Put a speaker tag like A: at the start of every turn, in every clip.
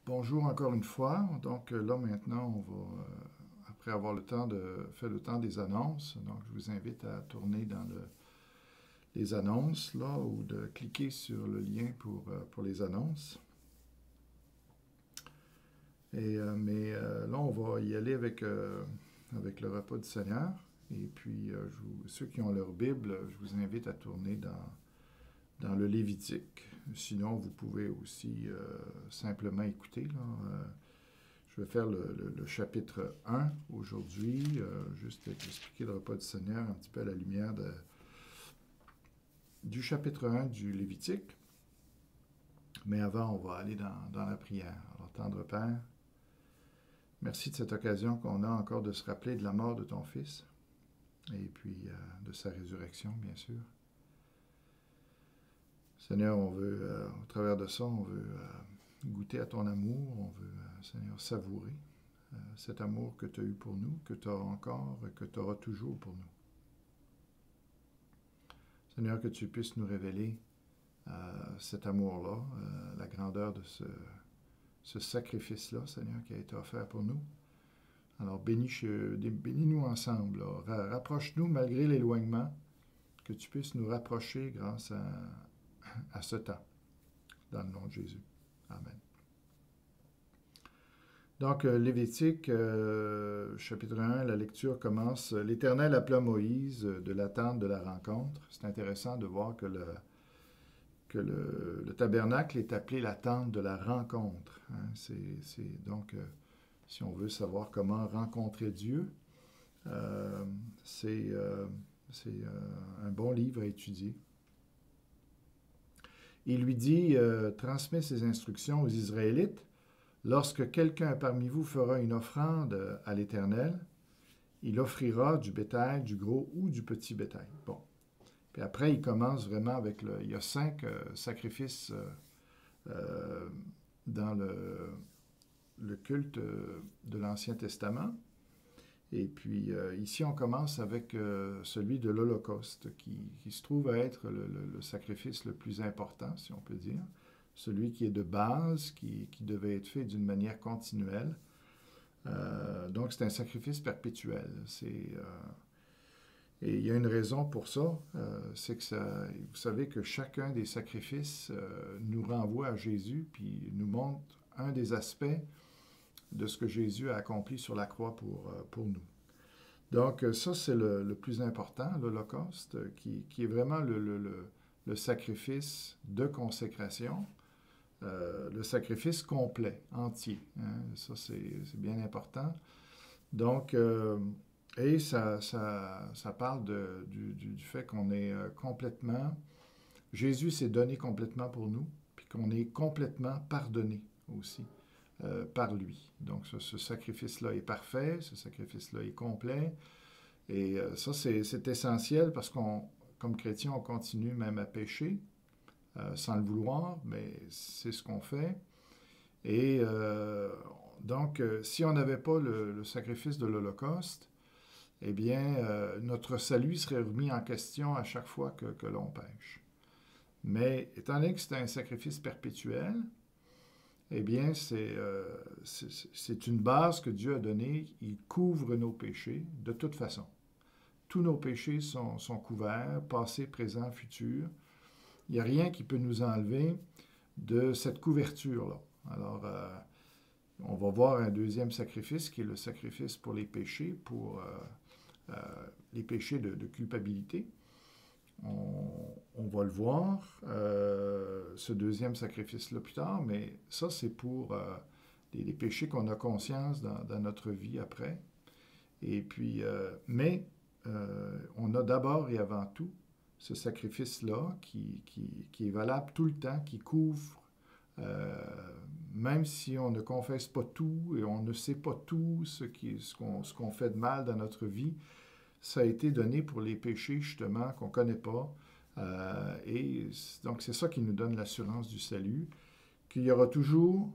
A: Bonjour encore une fois. Donc là maintenant, on va, après avoir fait le temps des annonces, donc je vous invite à tourner dans les annonces là ou de cliquer sur le lien pour les annonces. Là, on va y aller avec le repas du Seigneur. Et puis, ceux qui ont leur Bible, je vous invite à tourner dans le Lévitique. Sinon, vous pouvez aussi simplement écouter. Là, je vais faire le chapitre 1 aujourd'hui, juste expliquer le repas du Seigneur un petit peu à la lumière du chapitre 1 du Lévitique. Mais avant, on va aller dans la prière. Alors, tendre Père, merci de cette occasion qu'on a encore de se rappeler de la mort de ton Fils et puis de sa résurrection, bien sûr. Seigneur, on veut, au travers de ça, on veut goûter à ton amour, on veut, Seigneur, savourer cet amour que tu as eu pour nous, que tu as encore et que tu auras toujours pour nous. Seigneur, que tu puisses nous révéler cet amour-là, la grandeur de ce sacrifice-là, Seigneur, qui a été offert pour nous. Alors, bénis-nous ensemble, rapproche-nous malgré l'éloignement, que tu puisses nous rapprocher grâce à ce temps, dans le nom de Jésus. Amen. Donc, Lévitique, chapitre 1, la lecture commence. L'Éternel appela Moïse de la tente de la rencontre. C'est intéressant de voir que le tabernacle est appelé la tente de la rencontre. Hein. Donc, si on veut savoir comment rencontrer Dieu, c'est un bon livre à étudier. Il lui dit, transmet ses instructions aux Israélites. Lorsque quelqu'un parmi vous fera une offrande à l'Éternel, il offrira du bétail, du gros ou du petit bétail. Bon. Puis après, il commence vraiment avec il y a 5 sacrifices dans le culte de l'Ancien Testament. Et puis ici, on commence avec celui de l'Holocauste, qui se trouve à être le sacrifice le plus important, si on peut dire. Celui qui est de base, qui devait être fait d'une manière continuelle. Donc, c'est un sacrifice perpétuel. Et il y a une raison pour ça, c'est que vous savez que chacun des sacrifices nous renvoie à Jésus, puis nous montre un des aspects de ce que Jésus a accompli sur la croix pour nous. Donc, ça, c'est le plus important, l'Holocauste, qui est vraiment le sacrifice de consécration. Le sacrifice complet, entier. Hein? Ça, c'est bien important. Donc, et ça parle du fait qu'on est complètement... Jésus s'est donné complètement pour nous, puis qu'on est complètement pardonné aussi par lui. Donc, ce sacrifice-là est parfait, ce sacrifice-là est complet. Et ça, c'est essentiel parce comme chrétien, on continue même à pécher. Sans le vouloir, mais c'est ce qu'on fait. Et donc, si on n'avait pas le sacrifice de l'Holocauste, eh bien, notre salut serait remis en question à chaque fois que l'on pêche. Mais étant donné que c'est un sacrifice perpétuel, eh bien, c'est une base que Dieu a donnée. Il couvre nos péchés de toute façon. Tous nos péchés sont couverts, passé, présent, futur. Il n'y a rien qui peut nous enlever de cette couverture-là. Alors, on va voir un deuxième sacrifice qui est le sacrifice pour les péchés, pour les péchés de culpabilité. On va le voir, ce deuxième sacrifice-là plus tard, mais ça, c'est pour les péchés qu'on a conscience dans notre vie après. Et puis, on a d'abord et avant tout ce sacrifice-là qui est valable tout le temps, qui couvre, même si on ne confesse pas tout et on ne sait pas tout ce qu'on fait de mal dans notre vie, ça a été donné pour les péchés, justement, qu'on ne connaît pas. Et donc, c'est ça qui nous donne l'assurance du salut, qu'il y aura toujours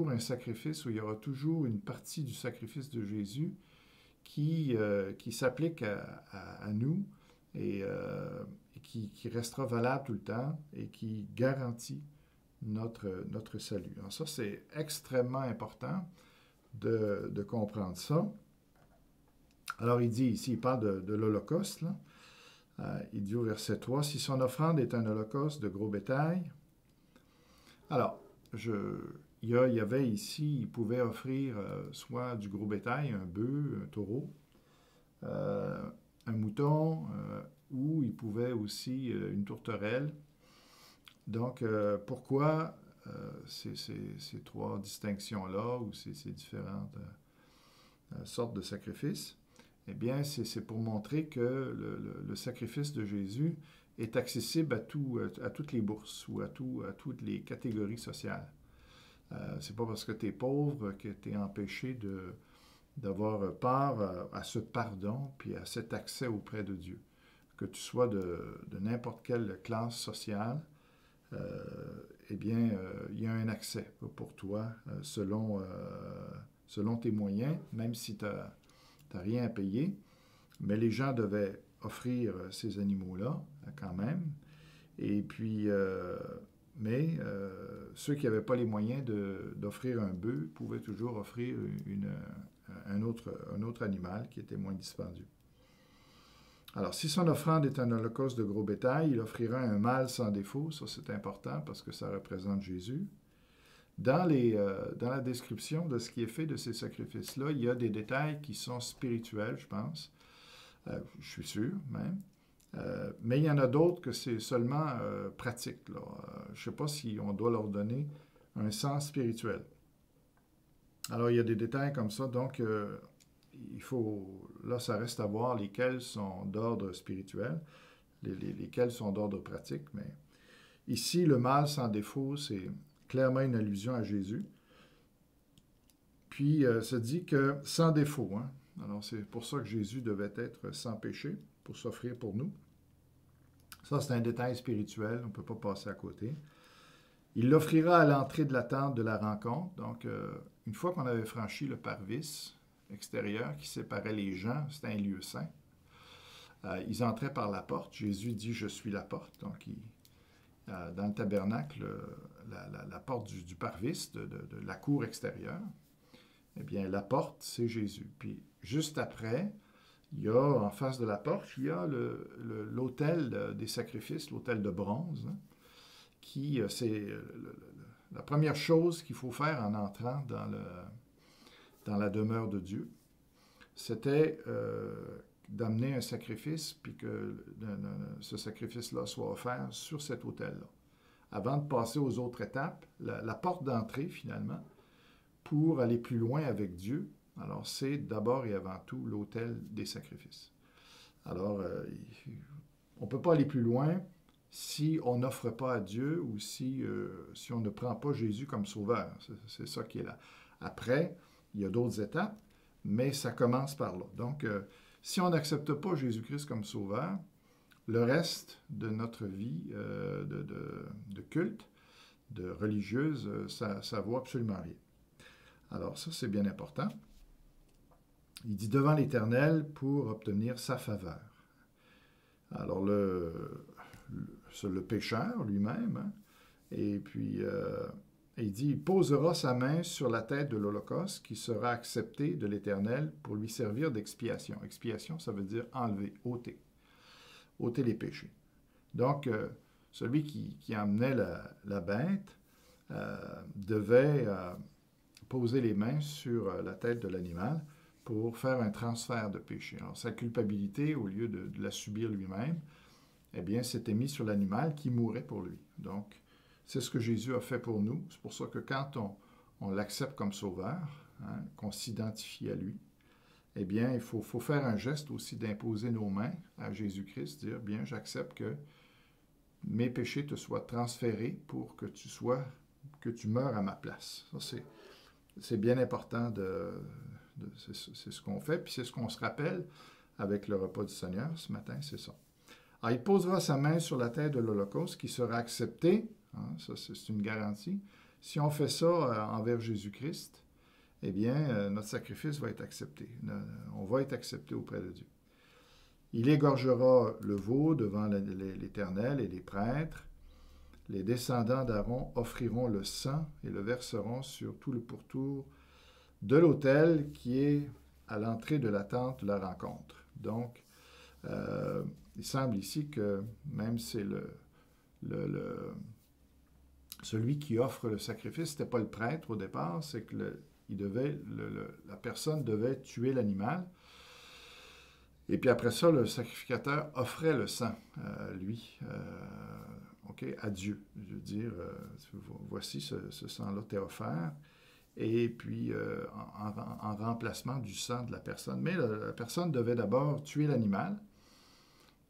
A: un sacrifice, ou il y aura toujours une partie du sacrifice de Jésus qui s'applique à nous, et qui restera valable tout le temps et qui garantit notre salut. Alors ça, c'est extrêmement important de comprendre ça. Alors il dit ici, il parle de l'Holocauste, là. Il dit au verset 3, « Si son offrande est un holocauste de gros bétail... » Alors, il y avait ici, il pouvait offrir soit du gros bétail, un bœuf, un taureau, un mouton, ou il pouvait aussi une tourterelle. Donc, pourquoi ces trois distinctions-là ou ces différentes sortes de sacrifices? Eh bien, c'est pour montrer que le sacrifice de Jésus est accessible à toutes les bourses ou à toutes les catégories sociales. C'est pas parce que tu es pauvre que tu es empêché d'avoir part à ce pardon puis à cet accès auprès de Dieu. Que tu sois de n'importe quelle classe sociale, eh bien, il y a un accès pour toi selon tes moyens, même si tu n'as rien à payer. Mais les gens devaient offrir ces animaux-là quand même. Et puis, ceux qui n'avaient pas les moyens d'offrir un bœuf pouvaient toujours offrir un autre animal qui était moins dispendieux. Alors, si son offrande est un holocauste de gros bétail, il offrira un mâle sans défaut. Ça, c'est important parce que ça représente Jésus. Dans la description de ce qui est fait de ces sacrifices-là, il y a des détails qui sont spirituels, je pense. Je suis sûr, même. Mais il y en a d'autres que c'est seulement pratique. Je ne sais pas si on doit leur donner un sens spirituel. Alors, il y a des détails comme ça. Donc, là, ça reste à voir lesquels sont d'ordre spirituel, lesquels sont d'ordre pratique. Mais ici, le mâle sans défaut, c'est clairement une allusion à Jésus. Puis, ça dit que sans défaut. Hein? Alors, c'est pour ça que Jésus devait être sans péché, pour s'offrir pour nous. Ça, c'est un détail spirituel, on ne peut pas passer à côté. Il l'offrira à l'entrée de la tente de la rencontre. Donc, une fois qu'on avait franchi le parvis extérieur qui séparait les gens, c'était un lieu saint. Ils entraient par la porte. Jésus dit « Je suis la porte ». Donc, dans le tabernacle, la porte du parvis, de la cour extérieure, eh bien, la porte, c'est Jésus. Puis, juste après, il y a, en face de la porte, il y a l'autel des sacrifices, l'autel de bronze, hein, qui, c'est la première chose qu'il faut faire en entrant dans la demeure de Dieu. C'était d'amener un sacrifice, puis que ce sacrifice-là soit offert sur cet autel-là. Avant de passer aux autres étapes, la porte d'entrée, finalement, pour aller plus loin avec Dieu, alors c'est d'abord et avant tout l'autel des sacrifices. Alors, on ne peut pas aller plus loin si on n'offre pas à Dieu ou si on ne prend pas Jésus comme sauveur. C'est ça qui est là. Après, il y a d'autres étapes, mais ça commence par là. Donc, si on n'accepte pas Jésus-Christ comme sauveur, le reste de notre vie de culte, de religieuse, ça ne vaut absolument rien. Alors ça, c'est bien important. Il dit « devant l'Éternel pour obtenir sa faveur ». Alors, le pécheur lui-même, hein, et puis il dit « il posera sa main sur la tête de l'Holocauste qui sera accepté de l'Éternel pour lui servir d'expiation ». Expiation, ça veut dire enlever, ôter les péchés. Donc, celui qui emmenait la bête devait poser les mains sur la tête de l'animal pour faire un transfert de péché. Alors, sa culpabilité, au lieu de la subir lui-même, eh bien, c'était mis sur l'animal qui mourait pour lui. Donc, c'est ce que Jésus a fait pour nous. C'est pour ça que quand on l'accepte comme sauveur, hein, qu'on s'identifie à lui, eh bien, il faut faire un geste aussi d'imposer nos mains à Jésus-Christ, dire, bien, j'accepte que mes péchés te soient transférés pour que tu meurs à ma place. Ça, c'est bien important c'est ce qu'on fait, puis c'est ce qu'on se rappelle avec le repas du Seigneur ce matin, c'est ça. Alors, il posera sa main sur la tête de l'Holocauste qui sera accepté, hein, ça c'est une garantie. Si on fait ça envers Jésus-Christ, eh bien, notre sacrifice va être accepté. On va être accepté auprès de Dieu. Il égorgera le veau devant l'Éternel et les prêtres. les descendants d'Aaron offriront le sang et le verseront sur tout le pourtour de l'autel qui est à l'entrée de la tente de la rencontre. Donc, il semble ici que même c'est celui qui offre le sacrifice, ce n'était pas le prêtre au départ, c'est que la personne devait tuer l'animal. Et puis après ça, le sacrificateur offrait le sang, lui, à Dieu. Je veux dire, voici ce sang-là t'est offert. Et puis, en remplacement du sang de la personne. Mais la personne devait d'abord tuer l'animal.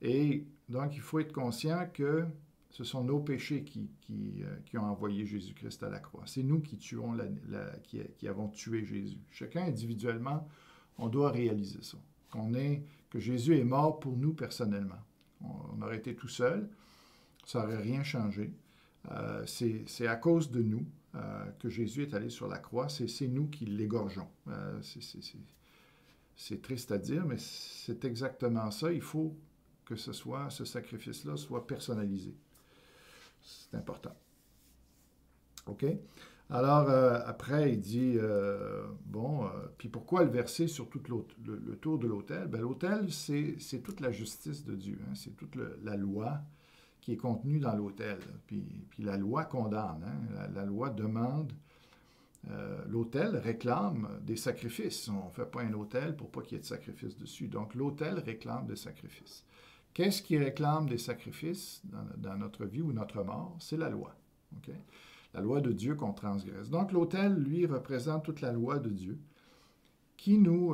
A: Et donc, il faut être conscient que ce sont nos péchés qui ont envoyé Jésus-Christ à la croix. C'est nous qui tuons qui avons tué Jésus. Chacun individuellement, on doit réaliser ça. Que Jésus est mort pour nous personnellement. On aurait été tout seul, ça n'aurait rien changé. C'est à cause de nous que Jésus est allé sur la croix. C'est nous qui l'égorgeons. C'est triste à dire, mais c'est exactement ça. Il faut que ce sacrifice-là soit personnalisé. C'est important. OK? Alors, après, il dit, puis pourquoi le verser sur tout le tour de l'autel? Bien, l'autel, c'est toute la justice de Dieu. Hein? C'est toute la loi qui est contenue dans l'autel. Puis la loi condamne. Hein? La loi demande, l'autel réclame des sacrifices. On ne fait pas un autel pour pas qu'il y ait de sacrifices dessus. Donc, l'autel réclame des sacrifices. Qu'est-ce qui réclame des sacrifices dans notre vie ou notre mort? C'est la loi. OK? La loi de Dieu qu'on transgresse. Donc, l'autel, lui, représente toute la loi de Dieu qui nous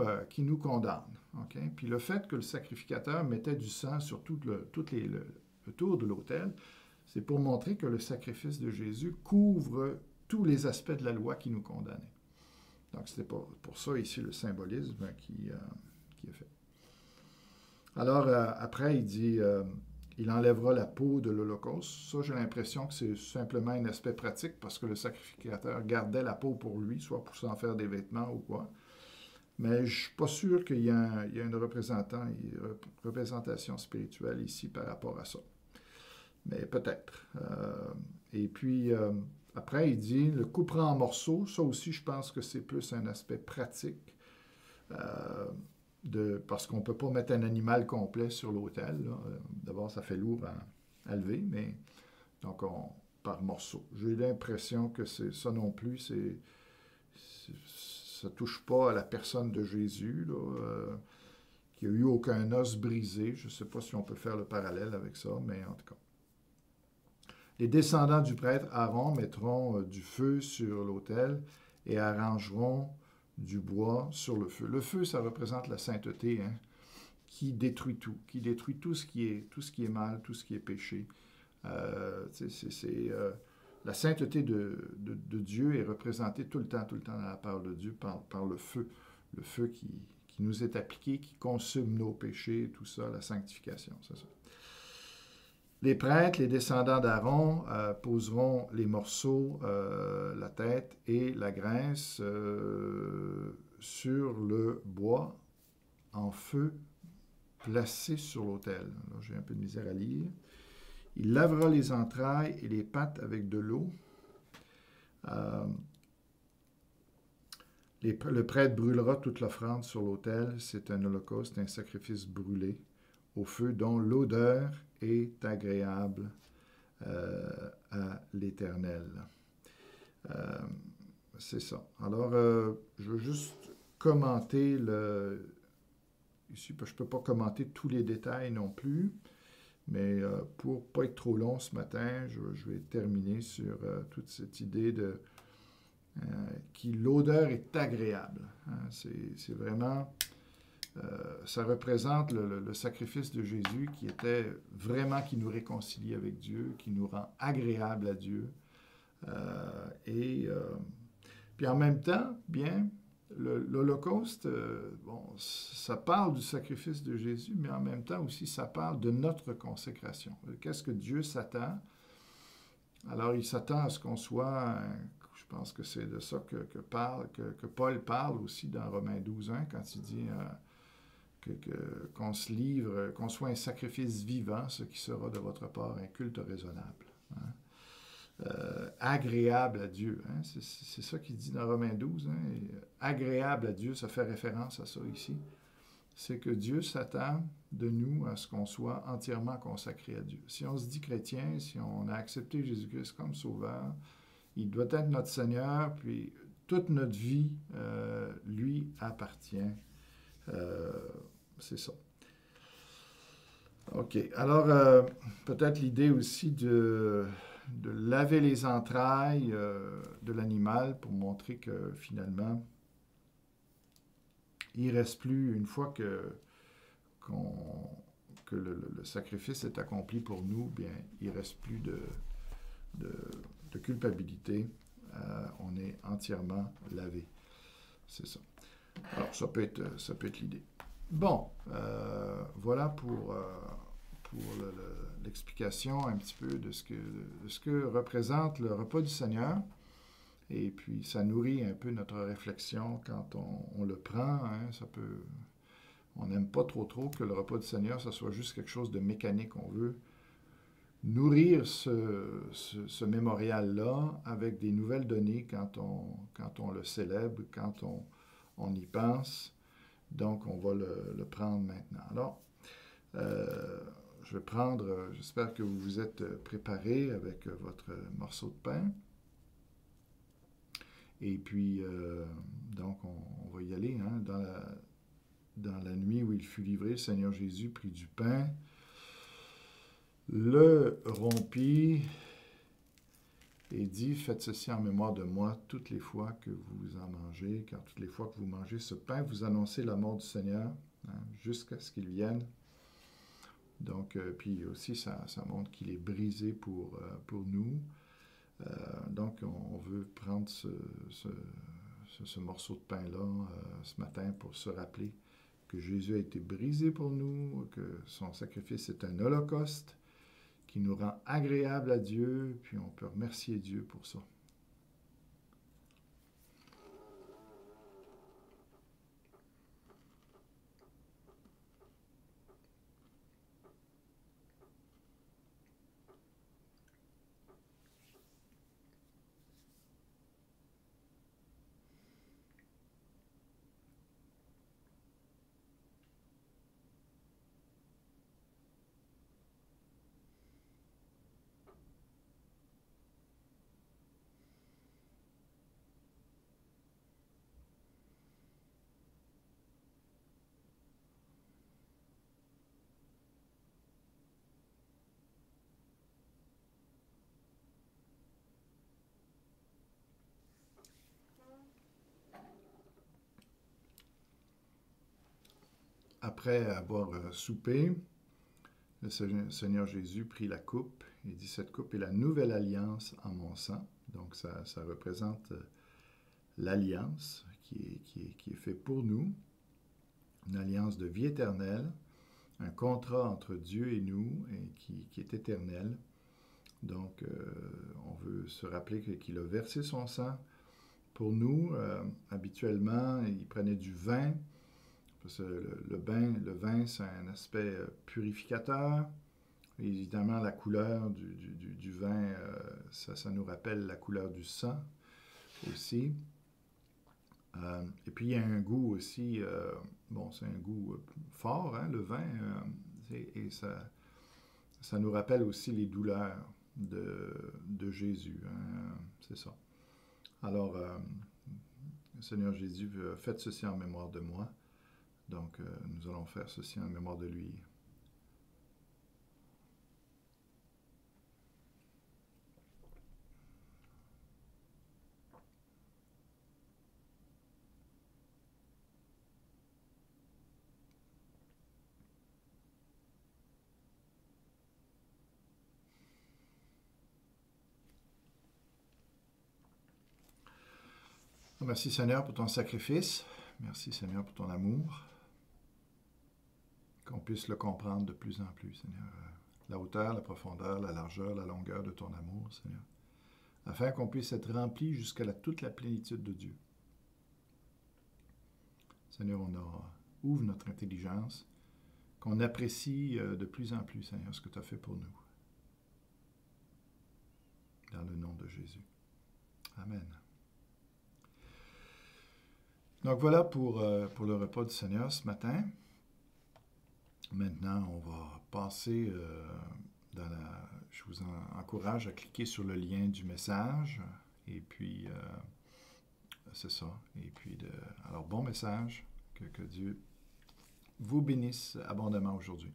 A: condamne. Okay? Puis le fait que le sacrificateur mettait du sang sur tout le tour de l'autel, c'est pour montrer que le sacrifice de Jésus couvre tous les aspects de la loi qui nous condamnaient. Donc, c'est pour ça ici le symbolisme qui est fait. Alors, après, il dit... il enlèvera la peau de l'Holocauste. Ça, j'ai l'impression que c'est simplement un aspect pratique parce que le sacrificateur gardait la peau pour lui, soit pour s'en faire des vêtements ou quoi. Mais je ne suis pas sûr qu'il y a une représentation spirituelle ici par rapport à ça. Mais peut-être. Et puis, après, il dit, le coupera en morceaux. Ça aussi, je pense que c'est plus un aspect pratique. Parce qu'on ne peut pas mettre un animal complet sur l'autel. D'abord, ça fait lourd à lever, mais donc par morceaux. J'ai l'impression que ça non plus, ça ne touche pas à la personne de Jésus, qui n'a eu aucun os brisé. Je ne sais pas si on peut faire le parallèle avec ça, mais en tout cas. Les descendants du prêtre Aaron mettront du feu sur l'autel et arrangeront du bois sur le feu. Le feu, ça représente la sainteté, hein, qui détruit tout ce qui est mal, tout ce qui est péché. La sainteté de Dieu est représentée tout le temps dans la parole de Dieu par le feu qui nous est appliqué, qui consume nos péchés, tout ça, la sanctification, c'est ça. Les prêtres, les descendants d'Aaron, poseront les morceaux, la tête et la graisse sur le bois en feu placé sur l'autel. J'ai un peu de misère à lire. Il lavera les entrailles et les pattes avec de l'eau. Le prêtre brûlera toute l'offrande sur l'autel. C'est un holocauste, un sacrifice brûlé au feu dont l'odeur est agréable à l'Éternel. C'est ça. Alors, je veux juste commenter ici, je ne peux pas commenter tous les détails non plus, mais pour ne pas être trop long ce matin, je vais terminer sur toute cette idée de l'odeur est agréable. Hein? C'est vraiment... ça représente le sacrifice de Jésus qui nous réconcilie avec Dieu, qui nous rend agréable à Dieu. Puis en même temps, bien, l'Holocauste, ça parle du sacrifice de Jésus, mais en même temps aussi, ça parle de notre consécration. Qu'est-ce que Dieu s'attend? Alors, il s'attend à ce qu'on soit... Je pense que c'est de ça que Paul parle aussi dans Romains 12:1, quand il dit... qu'on se livre, qu'on soit un sacrifice vivant, ce qui sera de votre part un culte raisonnable. Hein? agréable à Dieu. Hein? C'est ça qu'il dit dans Romains 12. Hein? Et, agréable à Dieu, ça fait référence à ça ici. C'est que Dieu s'attend de nous à ce qu'on soit entièrement consacré à Dieu. Si on se dit chrétien, si on a accepté Jésus-Christ comme sauveur, il doit être notre Seigneur, puis toute notre vie lui appartient. C'est ça. OK. Alors, peut-être l'idée aussi de laver les entrailles de l'animal pour montrer que finalement, il ne reste plus, une fois que le sacrifice est accompli pour nous, bien, il ne reste plus de culpabilité. On est entièrement lavé. C'est ça. Alors, ça peut être l'idée. Bon, voilà pour l'explication un petit peu de ce que représente le repas du Seigneur. Et puis, ça nourrit un peu notre réflexion quand on le prend. Hein, on n'aime pas trop que le repas du Seigneur, ça soit juste quelque chose de mécanique. On veut nourrir ce mémorial-là avec des nouvelles données quand on le célèbre, quand on y pense. Donc, on va le prendre maintenant. Alors, je vais prendre, j'espère que vous vous êtes préparés avec votre morceau de pain. Et puis, donc, on va y aller. Hein, dans la nuit où il fut livré, le Seigneur Jésus prit du pain, le rompit et dit, faites ceci en mémoire de moi toutes les fois que vous en mangez, car toutes les fois que vous mangez ce pain, vous annoncez la mort du Seigneur, hein, jusqu'à ce qu'il vienne. Donc, puis aussi, ça montre qu'il est brisé pour nous. Donc, on veut prendre ce morceau de pain-là ce matin pour se rappeler que Jésus a été brisé pour nous, que son sacrifice est un holocauste qui nous rend agréable à Dieu, puis on peut remercier Dieu pour ça. Après avoir soupé, le Seigneur Jésus prit la coupe et dit, cette coupe est la nouvelle alliance en mon sang. Donc, ça représente l'alliance qui est faite pour nous, une alliance de vie éternelle, un contrat entre Dieu et nous et qui est éternel. Donc, on veut se rappeler qu'il a versé son sang pour nous. Habituellement, il prenait du vin. Parce que le vin, c'est un aspect purificateur. Évidemment, la couleur du vin, ça nous rappelle la couleur du sang aussi. Et puis, il y a un goût aussi, c'est un goût fort, hein, le vin, et ça nous rappelle aussi les douleurs de Jésus. Hein, c'est ça. Alors, Seigneur Jésus, faites ceci en mémoire de moi. Donc, nous allons faire ceci en mémoire de lui. Merci Seigneur pour ton sacrifice. Merci Seigneur pour ton amour. Qu'on puisse le comprendre de plus en plus, Seigneur. La hauteur, la profondeur, la largeur, la longueur de ton amour, Seigneur. Afin qu'on puisse être rempli jusqu'à toute la plénitude de Dieu. Seigneur, ouvre notre intelligence, qu'on apprécie de plus en plus, Seigneur, ce que tu as fait pour nous. dans le nom de Jésus. Amen. Donc voilà pour le repas du Seigneur ce matin. Maintenant, on va passer je vous encourage à cliquer sur le lien du message. Et puis, c'est ça. Et puis, alors, bon message. Que Dieu vous bénisse abondamment aujourd'hui.